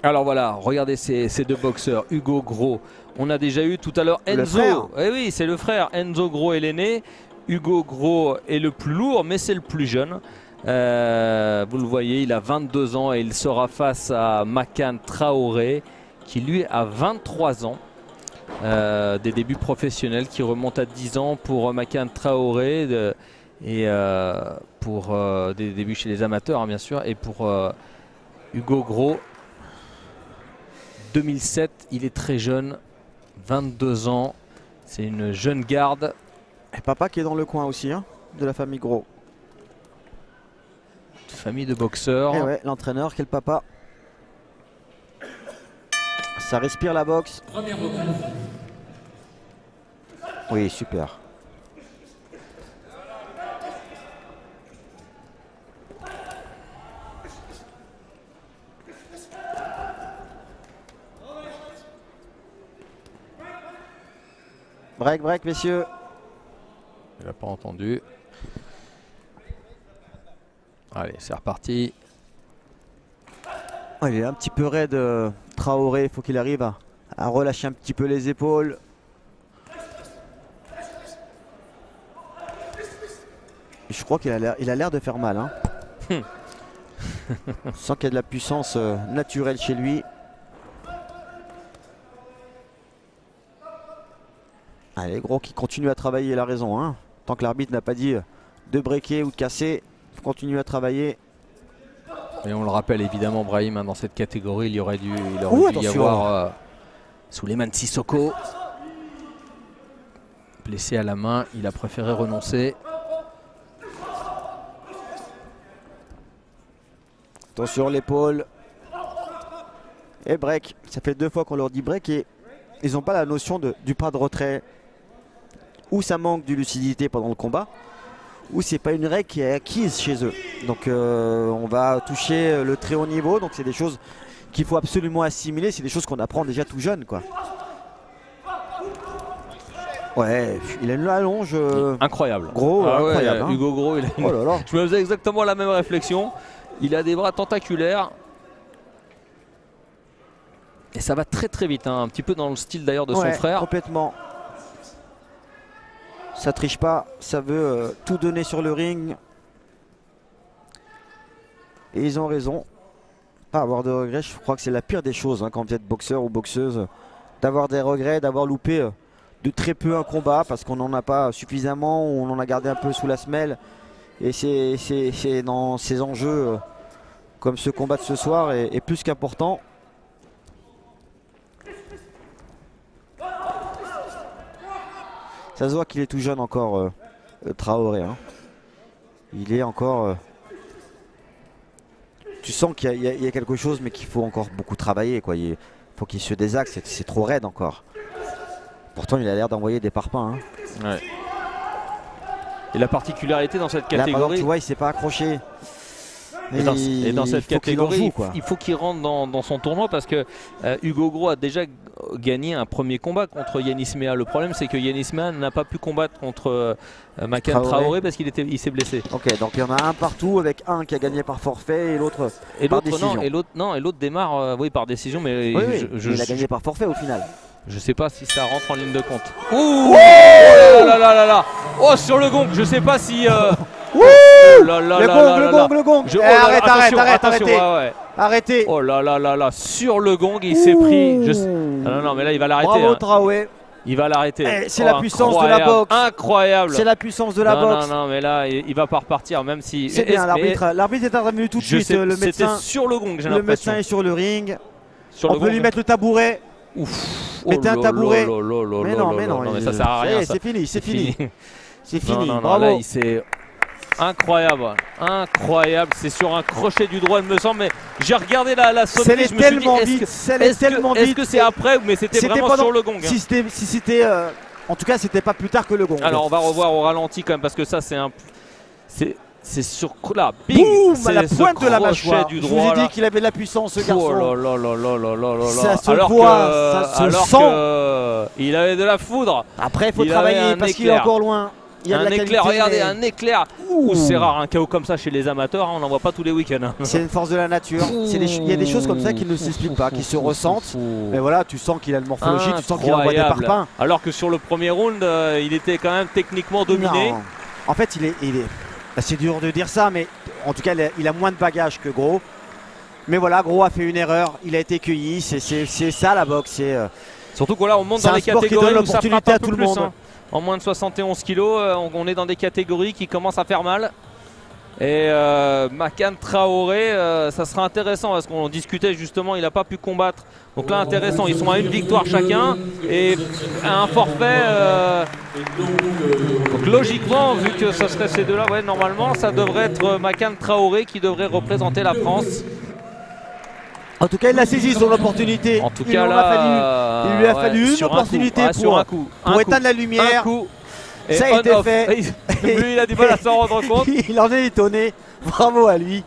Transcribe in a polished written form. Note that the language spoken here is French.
Alors voilà, regardez ces deux boxeurs, Hugo Gros. On a déjà eu tout à l'heure Enzo. Eh oui, c'est le frère. Enzo Gros est l'aîné. Hugo Gros est le plus lourd, mais c'est le plus jeune. Vous le voyez, il a 22 ans et il sera face à Makan Traoré, qui lui a 23 ans. Des débuts professionnels qui remontent à 10 ans pour Makan Traoré et pour des débuts chez les amateurs, hein, bien sûr, et pour Hugo Gros. 2007, il est très jeune, 22 ans, c'est une jeune garde. Et papa qui est dans le coin aussi, hein, de la famille Gros. Famille de boxeurs. Et ouais, l'entraîneur, quel papa. Ça respire la boxe. Oui, super. Break, break, messieurs. Il n'a pas entendu. Allez, c'est reparti. Oh, il est un petit peu raide, Traoré. Il faut qu'il arrive à relâcher un petit peu les épaules. Je crois qu'il a l'air de faire mal. Hein. On sent qu'il y a de la puissance naturelle chez lui. Allez, Gros qui continue à travailler, il a raison. Hein. Tant que l'arbitre n'a pas dit de breaker ou de casser, il faut continuer à travailler. Et on le rappelle évidemment, Brahim, hein, dans cette catégorie, il aurait dû y avoir Souleymane Sissoko. Blessé à la main, il a préféré renoncer. Attention l'épaule. Et break. Ça fait 2 fois qu'on leur dit break et ils n'ont pas la notion du pas de retrait. Ou ça manque de lucidité pendant le combat, ou c'est pas une règle qui est acquise chez eux. Donc on va toucher le très haut niveau, donc c'est des choses qu'il faut absolument assimiler, c'est des choses qu'on apprend déjà tout jeune, quoi. Ouais, il a une allonge incroyable. Gros, incroyable. Ouais, hein. Hugo Gros, il a une... Oh là là. Je me faisais exactement la même réflexion. Il a des bras tentaculaires. Et ça va très très vite, hein. Un petit peu dans le style d'ailleurs de son frère. Complètement. Ça triche pas, ça veut tout donner sur le ring. Et ils ont raison. Pas avoir de regrets, je crois que c'est la pire des choses, hein, quand vous êtes boxeur ou boxeuse. D'avoir des regrets, d'avoir loupé de très peu un combat parce qu'on n'en a pas suffisamment, ou on en a gardé un peu sous la semelle. Et c'est dans ces enjeux comme ce combat de ce soir est plus qu'important. Ça se voit qu'il est tout jeune encore, Traoré. Hein. Il est encore... tu sens qu'il y a quelque chose, mais qu'il faut encore beaucoup travailler, quoi. Il faut qu'il se désaxe, c'est trop raide encore. Pourtant, il a l'air d'envoyer des parpaings. Hein. Ouais. Et la particularité dans cette catégorie... Là, par exemple, tu vois, il ne s'est pas accroché. Et dans cette catégorie, joue, il faut qu'il rentre dans son tournoi parce que Hugo Gros a déjà gagné un premier combat contre Yanis Mea. Le problème, c'est que Yanis Mea n'a pas pu combattre contre Makan Traoré parce qu'il s'est blessé. Ok, donc il y en a un partout avec un qui a gagné par forfait et l'autre par décision. Et l'autre démarre oui, par décision, mais il a gagné par forfait au final. Je sais pas si ça rentre en ligne de compte. Ouh, oh là là là là. Oh, sur le gong, je sais pas si... Le gong. Arrêtez. Arrêtez. Oh là là là là, sur le gong, il s'est pris. Non, mais là, il va l'arrêter. Bravo, Traoré. Il va l'arrêter. C'est la puissance de la boxe. Incroyable. C'est la puissance de la boxe. Non, mais là, il va pas repartir, même si... C'est bien, l'arbitre est intervenu tout de suite. Le médecin, sur le gong, j'ai l'impression. Le médecin est sur le ring. On peut lui mettre le tabouret. Mettez un tabouret. Mais non, mais ça sert à rien. C'est fini. C'est fini. Non, là, il s'est... Incroyable, c'est sur un crochet du droit il me semble, mais j'ai regardé la sonnerie, je me suis dit est-ce que c'est après, mais c'était vraiment sur le gong. Si c'était, en tout cas c'était pas plus tard que le gong. Alors on va revoir au ralenti quand même parce que ça c'est sur là, bing, boum, à la pointe de la mâchoire. Je vous ai dit qu'il avait de la puissance ce garçon. Oh là. Ça se voit, ça se sent. Il avait de la foudre. Après il faut travailler parce qu'il est encore loin. Il y a de un la éclair, qualité, regardez, mais- un éclair. C'est rare un KO comme ça chez les amateurs, hein, on n'en voit pas tous les week-ends. Hein. C'est une force de la nature. Il y a des choses comme ça qui ne s'expliquent pas, qui se ressentent. Mais voilà, tu sens qu'il a une morphologie, tu sens qu'il envoie des Incroyable. parpaings. Alors que sur le premier round, il était quand même techniquement dominé. Non. En fait, c'est dur de dire ça, mais en tout cas, il a moins de bagages que Gros. Mais voilà, Gros a fait une erreur, il a été cueilli. C'est ça la boxe. Surtout que là, on monte C'est dans un les sport qui catégories donne où ça frappe l'opportunité un à peu tout le plus. monde. Hein. En moins de 71 kilos, on est dans des catégories qui commencent à faire mal. Et Makan Traoré, ça sera intéressant parce qu'on discutait justement, il n'a pas pu combattre. Donc là, intéressant, ils sont à une victoire chacun et à un forfait. Donc logiquement, vu que ce serait ces deux-là, ouais, normalement, ça devrait être Makan Traoré qui devrait représenter la France. En tout cas, il a saisi son opportunité. En tout Il cas, lui a fallu une sur un opportunité coup. Sur un coup. pour éteindre la lumière. Un coup. Et Ça a été on-off. fait. Lui, il a du mal à s'en rendre compte. Il en est étonné. Bravo à lui.